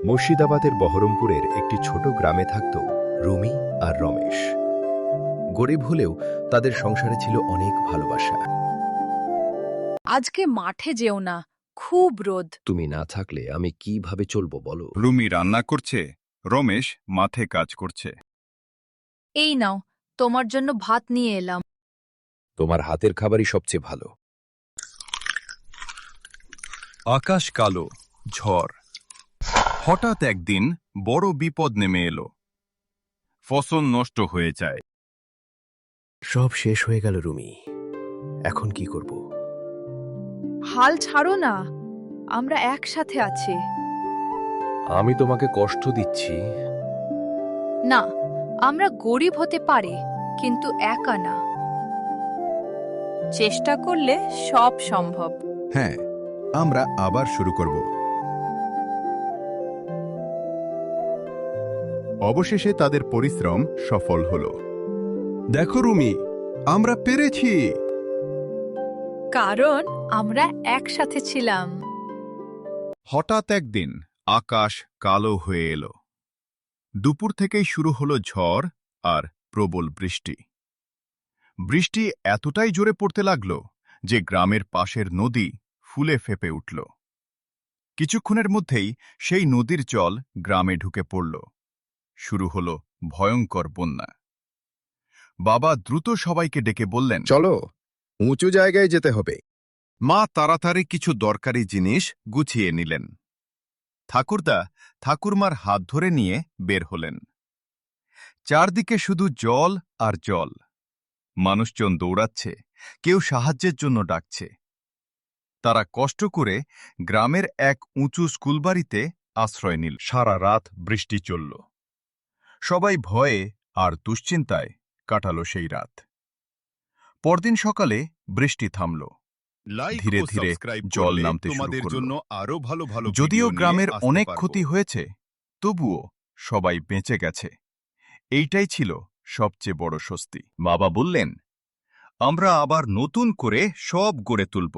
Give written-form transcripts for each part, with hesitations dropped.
মুর্শিদাবাদের বহরমপুরের একটি ছোট গ্রামে থাকত রুমি আর রমেশ। গরিব হলেও তাদের সংসারে ছিল অনেক ভালোবাসা। আজকে মাঠে যেও না, খুব রোদ। তুমি না থাকলে আমি কিভাবে চলবো বলো? রুমি রান্না করছে, রমেশ মাঠে কাজ করছে। এই নাও, তোমার জন্য ভাত নিয়ে এলাম। তোমার হাতের খাবারই সবচেয়ে ভালো। আকাশ কালো, ঝড়। হঠাৎ একদিন বড় বিপদ নেমে এলো। ফসল নষ্ট হয়ে যায়। সব শেষ হয়ে গেল রুমি, এখন কি করব? হাল ছাড়ো না, আমরা একসাথে আছি। আমি তোমাকে কষ্ট দিচ্ছি। না, আমরা গরিব হতে পারি, কিন্তু একা না। চেষ্টা করলে সব সম্ভব। হ্যাঁ, আমরা আবার শুরু করব। অবশেষে তাদের পরিশ্রম সফল হল। দেখো রুমি, আমরা পেরেছি। কারণ আমরা একসাথে ছিলাম। হঠাৎ একদিন আকাশ কালো হয়ে এলো। দুপুর থেকেই শুরু হলো ঝড় আর প্রবল বৃষ্টি। বৃষ্টি এতটাই জোরে পড়তে লাগল যে গ্রামের পাশের নদী ফুলে ফেঁপে উঠল। কিছুক্ষণের মধ্যেই সেই নদীর জল গ্রামে ঢুকে পড়ল। শুরু হল ভয়ঙ্কর বন্যা। বাবা দ্রুত সবাইকে ডেকে বললেন, চলো, উঁচু জায়গায় যেতে হবে। মা তাড়াতাড়ি কিছু দরকারি জিনিস গুছিয়ে নিলেন। ঠাকুরদা ঠাকুরমার হাত ধরে নিয়ে বের হলেন। চারদিকে শুধু জল আর জল। মানুষজন দৌড়াচ্ছে, কেউ সাহায্যের জন্য ডাকছে। তারা কষ্ট করে গ্রামের এক উঁচু স্কুলবাড়িতে আশ্রয় নিল। সারা রাত বৃষ্টি চলল। সবাই ভয়ে আর দুশ্চিন্তায় কাটালো সেই রাত। পরদিন সকালে বৃষ্টি থামল। ধীরে ধীরে জল নামতে শুরু করল। যদিও গ্রামের অনেক ক্ষতি হয়েছে, তবুও সবাই বেঁচে গেছে। এইটাই ছিল সবচেয়ে বড় স্বস্তি। বাবা বললেন, আমরা আবার নতুন করে সব গড়ে তুলব।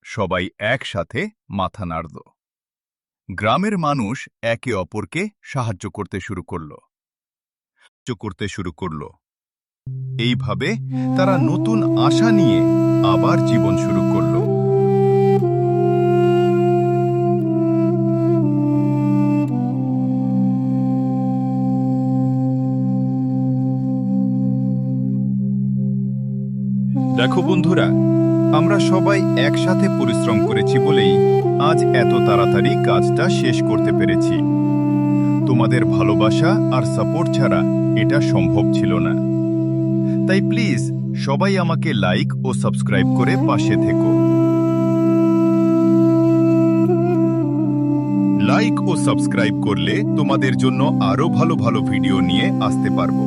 সবাই একসাথে মাথা নাড়ল। গ্রামের মানুষ একে অপরকে সাহায্য করতে শুরু করল। এইভাবে তারা নতুন আশা নিয়ে আবার জীবন শুরু করল। দেখো বন্ধুরা, আমরা সবাই একসাথে পরিশ্রম করেছি বলেই আজ এত তাড়াতাড়ি কাজটা শেষ করতে পেরেছি। তোমাদের ভালোবাসা আর সাপোর্ট ছাড়া এটা সম্ভব ছিল না। তাই প্লিজ সবাই আমাকে লাইক ও সাবস্ক্রাইব করে পাশে থেকো। লাইক ও সাবস্ক্রাইব করলে তোমাদের জন্য আরো ভালো ভালো ভিডিও নিয়ে আসতে পারবো।